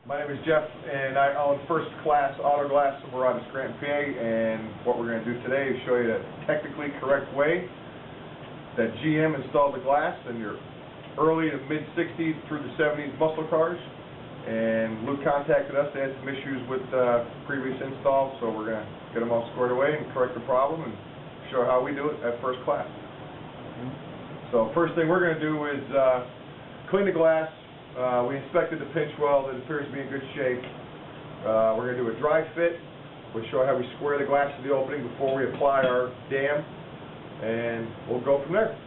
My name is Jeff, and I own First Class Auto Glass in Marauders, Scranton, PA, and what we're going to do today is show you the technically correct way that GM installed the glass in your early to mid-60s through the 70s muscle cars. And Luke contacted us. They had some issues with previous installs, so we're going to get them all squared away and correct the problem and show how we do it at First Class. So first thing we're going to do is clean the glass. We inspected the pinch weld. It appears to be in good shape. We're going to do a dry fit. We'll show how we square the glass to the opening before we apply our dam, and we'll go from there.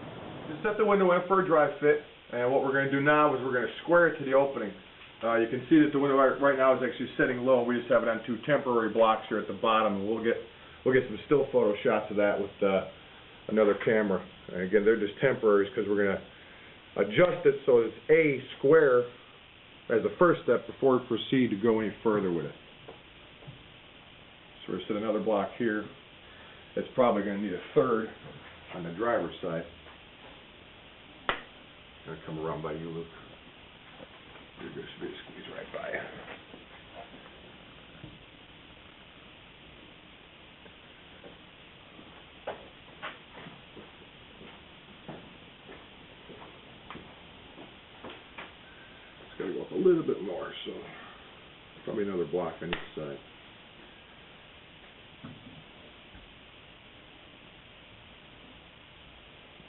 Just set the window in for a dry fit, and what we're going to do now is we're going to square it to the opening. You can see that the window right now is actually setting low. We just have it on two temporary blocks here at the bottom, and we'll get some still photo shots of that with another camera. And again, they're just temporaries because we're going to adjust it so it's a square as the first step before we proceed to go any further with it. So we're set another block here. It's probably going to need a third on the driver's side. I'm going to come around by you, Luke. You're going to squeeze right by you. Got to go up a little bit more, so probably another block on each side.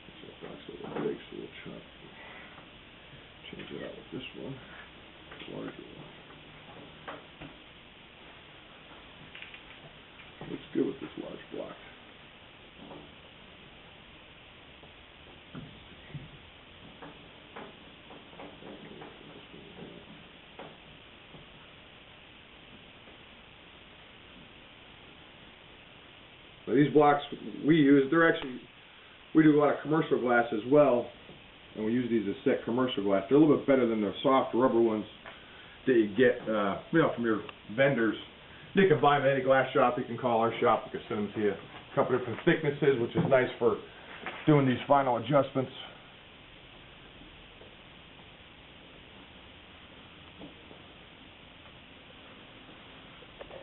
This block's a little big, so we'll change it out with this one, larger one. Looks good with this large block. Now these blocks we use, we do a lot of commercial glass as well, and we use these as set commercial glass. They're a little bit better than the soft rubber ones that you get from your vendors. You can buy them at any glass shop. You can call our shop. We can send them to you. A couple different thicknesses, which is nice for doing these final adjustments.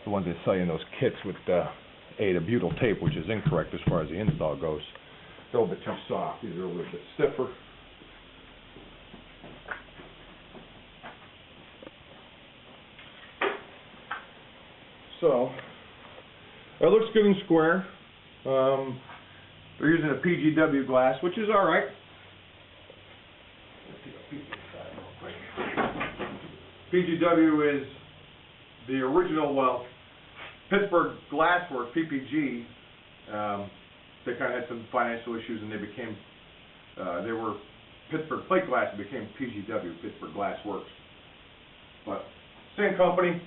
The ones they sell you in those kits with the butyl tape, which is incorrect as far as the install goes. They're a little bit too soft. These are a little bit stiffer. So, it looks good and square. They're using a PGW glass, which is all right. PGW is the original, Pittsburgh Glassworks, PPG, they kind of had some financial issues, and they were Pittsburgh Plate Glass, and became PGW, Pittsburgh Glassworks. But same company,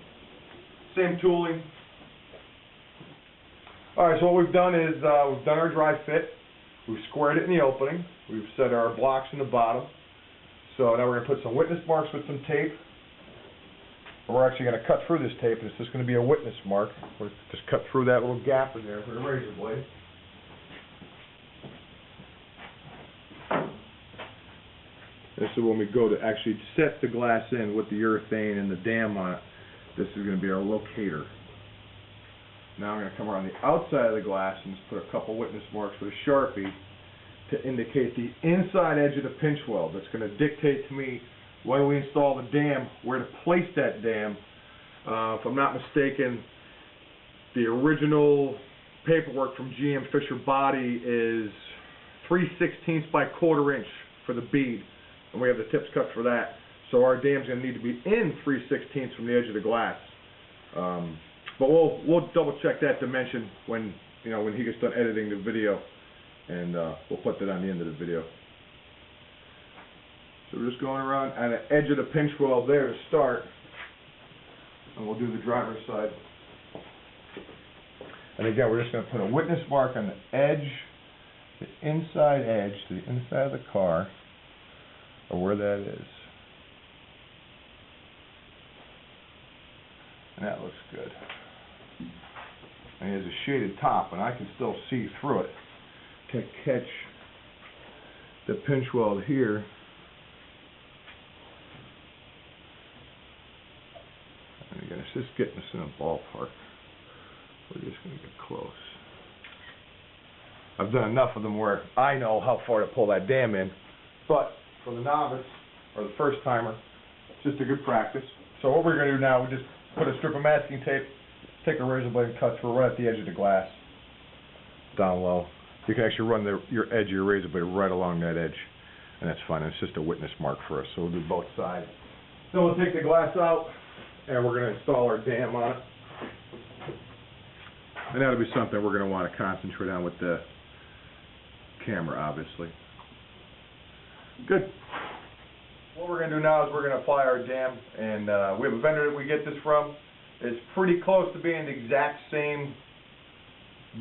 same tooling. All right, so what we've done is we've done our dry fit. We've squared it in the opening. We've set our blocks in the bottom. So now we're going to put some witness marks with some tape. We're actually going to cut through this tape, and it's just going to be a witness mark. We'll just cut through that little gap in there with a razor blade. This is when we go to actually set the glass in with the urethane and the dam on it. This is going to be our locator. Now I'm going to come around the outside of the glass and just put a couple witness marks with a Sharpie to indicate the inside edge of the pinch weld. That's going to dictate to me when we install the dam, where to place that dam. If I'm not mistaken, the original paperwork from GM Fisher Body is 3/16 by 1/4 inch for the bead, and we have the tips cut for that. So our dam's going to need to be in 3/16 from the edge of the glass. But we'll double check that dimension when he gets done editing the video, and we'll put that on the end of the video. So we're just going around on the edge of the pinch weld there to start, and we'll do the driver's side. And again, we're just going to put a witness mark on the edge, the inside edge to the inside of the car, or where that is. And that looks good. And it has a shaded top, and I can still see through it to catch the pinch weld here. just getting us in a ballpark. We're just going to get close. I've done enough of them where I know how far to pull that dam in, but for the novice or the first timer, it's just a good practice. So what we're going to do now, we just put a strip of masking tape, take a razor blade and cut through right at the edge of the glass, down low. You can actually run your edge of your razor blade right along that edge, and that's fine. It's just a witness mark for us, so we'll do both sides. Then we'll take the glass out, and we're going to install our dam on it. And that'll be something we're going to want to concentrate on with the camera, obviously. Good. What we're going to do now is we're going to apply our dam, and we have a vendor that we get this from. It's pretty close to being the exact same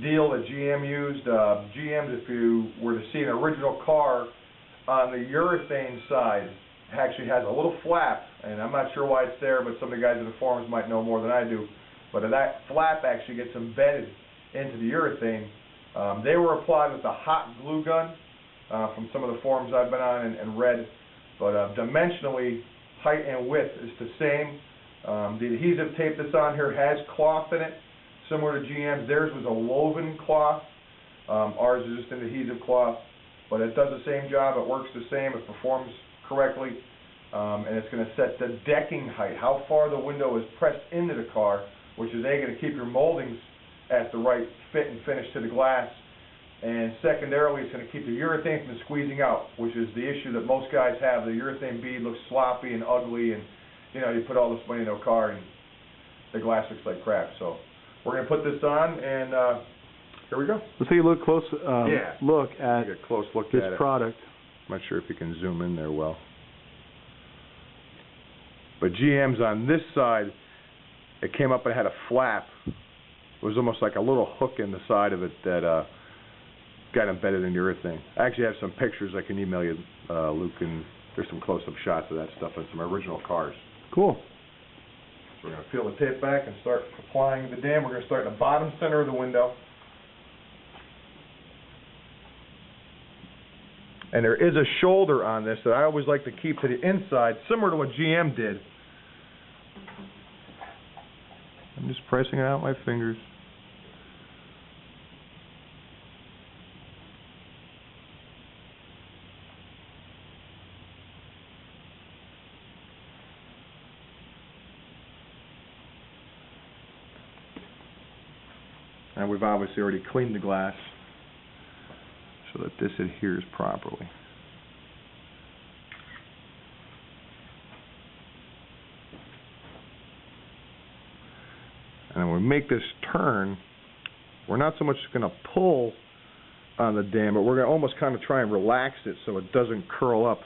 deal that GM used. GM, if you were to see an original car, on the urethane side, actually has a little flap, and I'm not sure why it's there, but some of the guys in the forums might know more than I do. But that flap actually gets embedded into the urethane. They were applied with a hot glue gun from some of the forums I've been on and read. But dimensionally, height and width is the same. The adhesive tape that's on here has cloth in it, similar to GM's. Theirs was a woven cloth. Ours is just an adhesive cloth. But it does the same job. It works the same. It performs correctly. And it's going to set the decking height, how far the window is pressed into the car, which is going to keep your moldings at the right fit and finish to the glass. And secondarily, it's going to keep the urethane from squeezing out, which is the issue that most guys have. The urethane bead looks sloppy and ugly, and you put all this money into a car and the glass looks like crap. So we're going to put this on, and here we go. Let's take a look close look at a close look this at product. I'm not sure if you can zoom in there well. But GM's on this side, it came up and had a flap. It was almost like a little hook in the side of it that got embedded in urethane. I actually have some pictures I can email you, Luke, and there's some close-up shots of that stuff in some original cars. Cool. So we're going to peel the tape back and start applying the dam. We're going to start in the bottom center of the window. And there is a shoulder on this that I always like to keep to the inside, similar to what GM did. I'm just pressing it out with my fingers. And we've obviously already cleaned the glass so that this adheres properly. And when we make this turn, we're not so much going to pull on the dam, but we're going to almost kind of try and relax it so it doesn't curl up,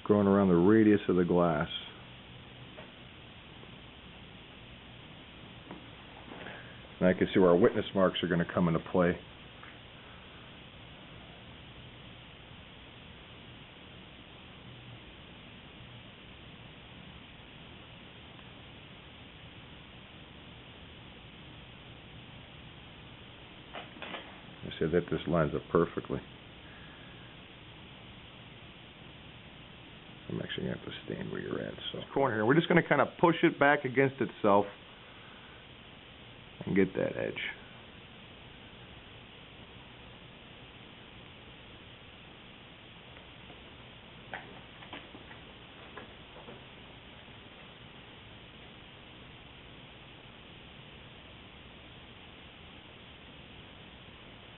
going around the radius of the glass. And I can see where our witness marks are going to come into play. I said that this lines up perfectly. I'm actually going to have to stand where you're at. So corner here, we're just going to kind of push it back against itself and get that edge.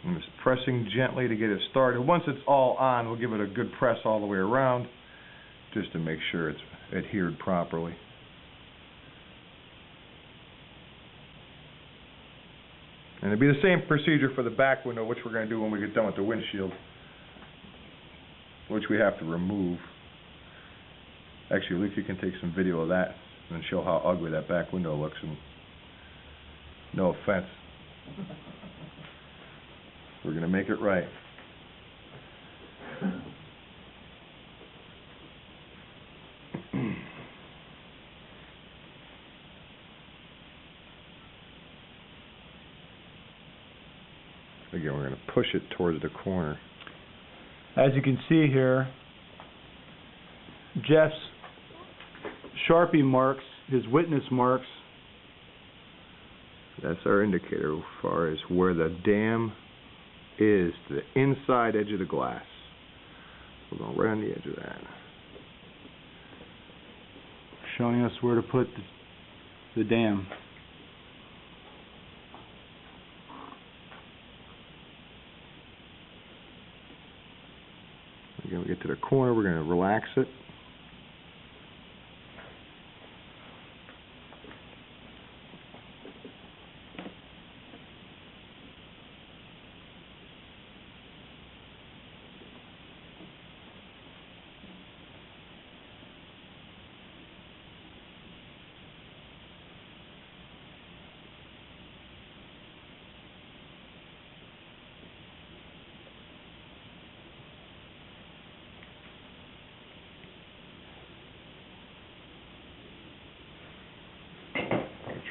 I'm just pressing gently to get it started. Once it's all on, we'll give it a good press all the way around just to make sure it's adhered properly. And it'll be the same procedure for the back window, which we're going to do when we get done with the windshield, which we have to remove. Actually, Luke, you can take some video of that and show how ugly that back window looks. And no offense. We're going to make it right. Again, we're going to push it towards the corner. As you can see here, Jeff's Sharpie marks, his witness marks, That's our indicator as far as where the dam is, the inside edge of the glass. We're going right on the edge of that. Showing us where to put the dam. Again, we get to the corner, we're going to relax it.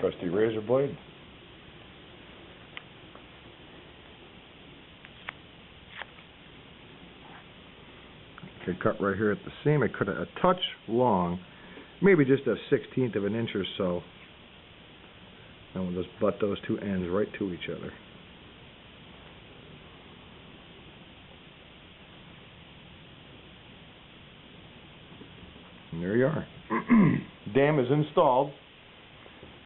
Trusty razor blade. Okay, cut right here at the seam. I cut it a touch long, maybe just a 1/16 of an inch or so. And we'll just butt those two ends right to each other. And there you are. Dam is installed.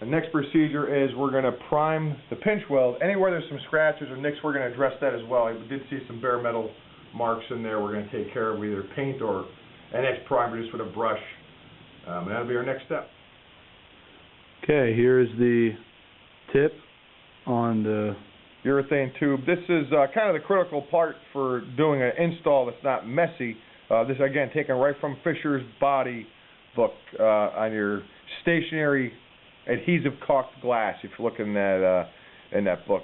The next procedure is we're going to prime the pinch weld. Anywhere there's some scratches or nicks, we're going to address that as well. We did see some bare metal marks in there we're going to take care of with either paint or an etch primer just with a brush. And that'll be our next step. Okay, here's the tip on the urethane tube. This is kind of the critical part for doing an install that's not messy. This, again, taken right from Fisher's Body book on your stationary adhesive caulked glass. If you're looking at in that book,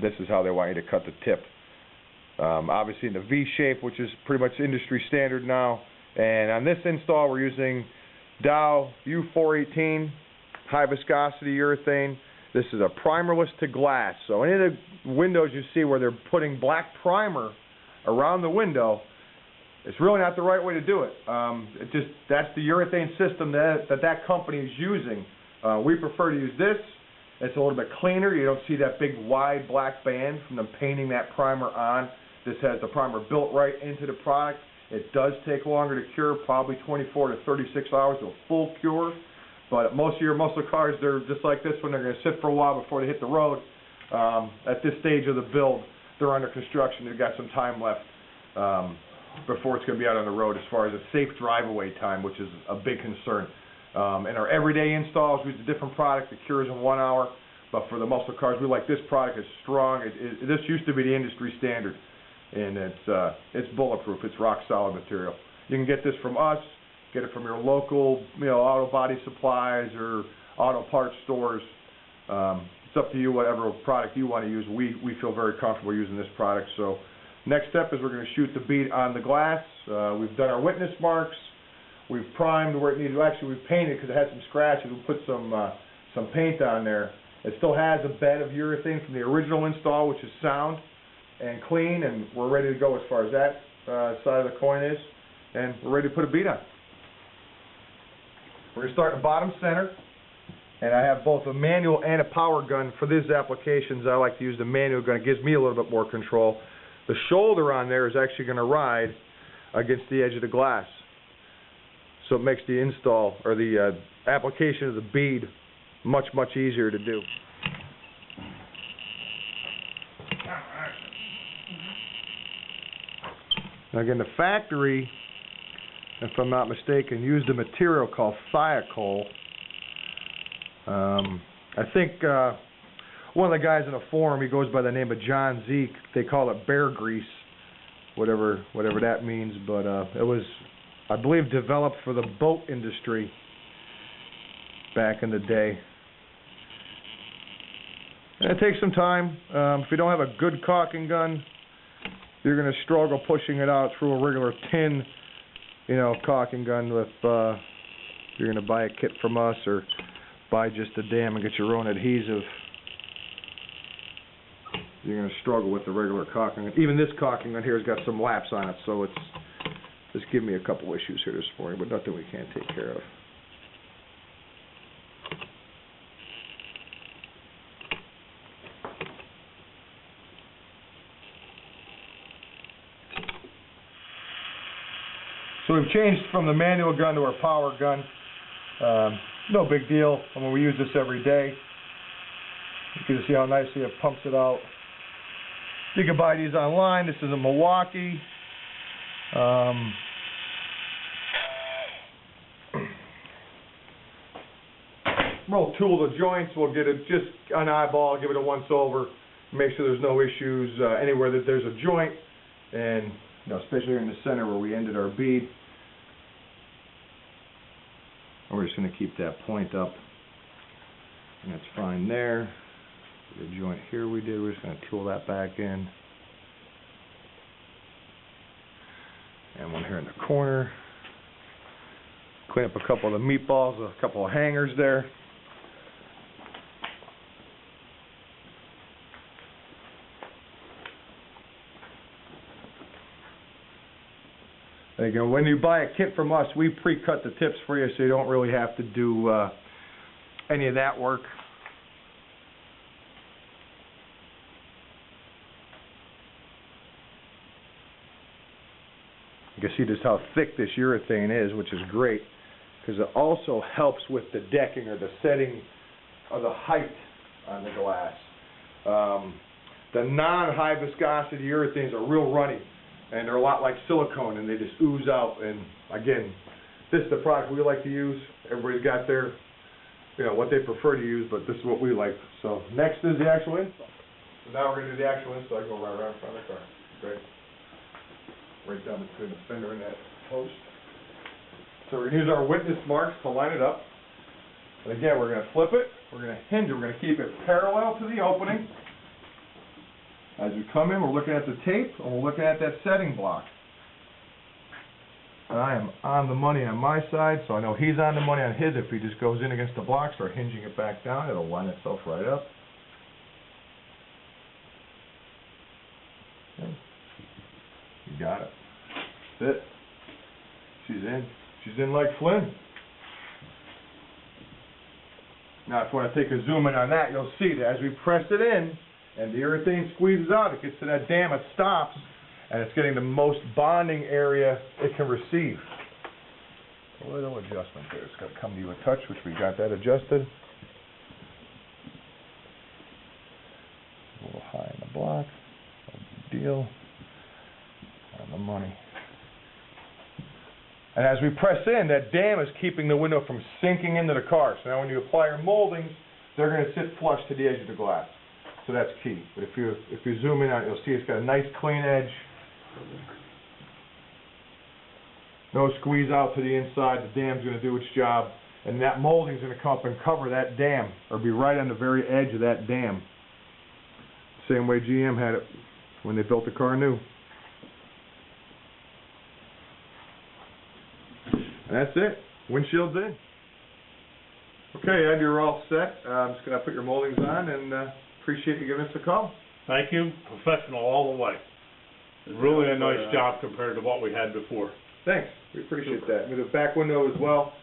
this is how they want you to cut the tip. Obviously in the V shape, which is pretty much industry standard now. And on this install, we're using Dow U418 high viscosity urethane. This is a primerless to glass. So any of the windows you see where they're putting black primer around the window, it's really not the right way to do it. That's the urethane system that company is using. We prefer to use this. It's a little bit cleaner. You don't see that big wide black band from them painting that primer on. This has the primer built right into the product. It does take longer to cure, probably 24 to 36 hours to a full cure. But most of your muscle cars, they're just like this one. They're going to sit for a while before they hit the road. At this stage of the build, they're under construction. They've got some time left before it's going to be out on the road as far as a safe drive-away time, which is a big concern. In our everyday installs, we use a different product that cures in 1 hour. But for the muscle cars, we like this product. It's strong. This used to be the industry standard, and it's bulletproof. It's rock solid material. You can get this from us. Get it from your local, auto body supplies or auto parts stores. It's up to you, whatever product you want to use. We feel very comfortable using this product. So next step is we're going to shoot the bead on the glass. We've done our witness marks. We've primed where it needs. Actually, we've painted because it had some scratches. We put some paint on there. It still has a bed of urethane from the original install, which is sound and clean, and we're ready to go as far as that side of the coin is. And we're ready to put a bead on. We're going to start in the bottom center, and I have both a manual and a power gun. For these applications, I like to use the manual gun. It gives me a little bit more control. The shoulder on there is actually going to ride against the edge of the glass, so it makes the install or the application of the bead much, much easier to do. Now again, the factory, if I'm not mistaken, used a material called thiacol. I think one of the guys in the forum, he goes by the name of John Zeke. They call it bear grease, whatever that means. But it was, I believe, developed for the boat industry back in the day. And it takes some time. If you don't have a good caulking gun, you're going to struggle pushing it out through a regular tin, caulking gun. With you're going to buy a kit from us or buy just a dam and get your own adhesive, you're going to struggle with the regular caulking gun. Even this caulking gun here has got some laps on it, so it's just giving me a couple issues here this morning, but nothing we can't take care of. So we've changed from the manual gun to our power gun. No big deal. I mean, we use this every day. You can see how nicely it pumps it out. You can buy these online. This is a Milwaukee. We'll tool the joints. We'll get it just an eyeball, give it a once over, make sure there's no issues anywhere that there's a joint, and especially here in the center where we ended our bead. And we're just going to keep that point up, and that's fine there. The joint here we did, we're just going to tool that back in. And one here in the corner. Clean up a couple of the meatballs, a couple of hangers there. There you go. When you buy a kit from us, we pre-cut the tips for you, so you don't really have to do any of that work. You can see just how thick this urethane is, which is great, because it also helps with the decking or the setting of the height on the glass. The non-high viscosity urethanes are real runny, and they're a lot like silicone, and they just ooze out. And again, this is the product we like to use. Everybody's got their, what they prefer to use, but this is what we like. So next is the actual install. So now we're going to do the actual install. I go right around in front of the car. Great. Right down between the fender and that post. So we're going to use our witness marks to line it up. And again, we're going to flip it. We're going to hinge it. We're going to keep it parallel to the opening. As we come in, we're looking at the tape, and we're looking at that setting block. I am on the money on my side, so I know he's on the money on his. If he just goes in against the block, start hinging it back down, it'll line itself right up. Okay. You got it. That's it. She's in. She's in like Flynn. Now, if you want to take a zoom in on that, you'll see that as we press it in, and the urethane squeezes out, it gets to that dam, it stops, and it's getting the most bonding area it can receive. A little adjustment there. It's got to come to you a touch, which we got that adjusted. A little high in the block. No big deal. On the money. And as we press in, that dam is keeping the window from sinking into the car. So now when you apply your moldings, they're going to sit flush to the edge of the glass. So that's key. But if you zoom in on it, you'll see it's got a nice clean edge. No squeeze out to the inside. The dam's going to do its job. And that molding is going to come up and cover that dam, or be right on the very edge of that dam. Same way GM had it when they built the car new. And that's it. Windshield's in. Okay, Ed, you're all set. I'm just going to put your moldings on, and appreciate you giving us a call. Thank you. Professional all the way. Really a nice job compared to what we had before. Thanks. We appreciate that. And the back window as well.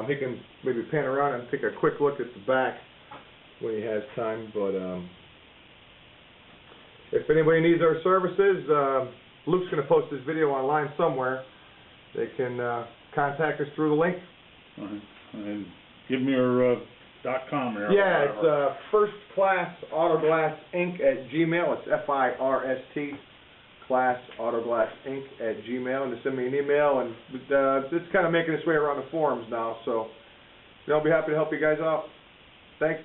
He can maybe pan around and take a quick look at the back when he has time. But if anybody needs our services, Luke's going to post this video online somewhere. They can contact us through the link. And give me your .com or yeah, it's First Class Autoglass Inc. at Gmail. It's FIRST Class Autoglass Inc. at Gmail, and just send me an email. And it's kind of making its way around the forums now, so I'll be happy to help you guys out. Thanks.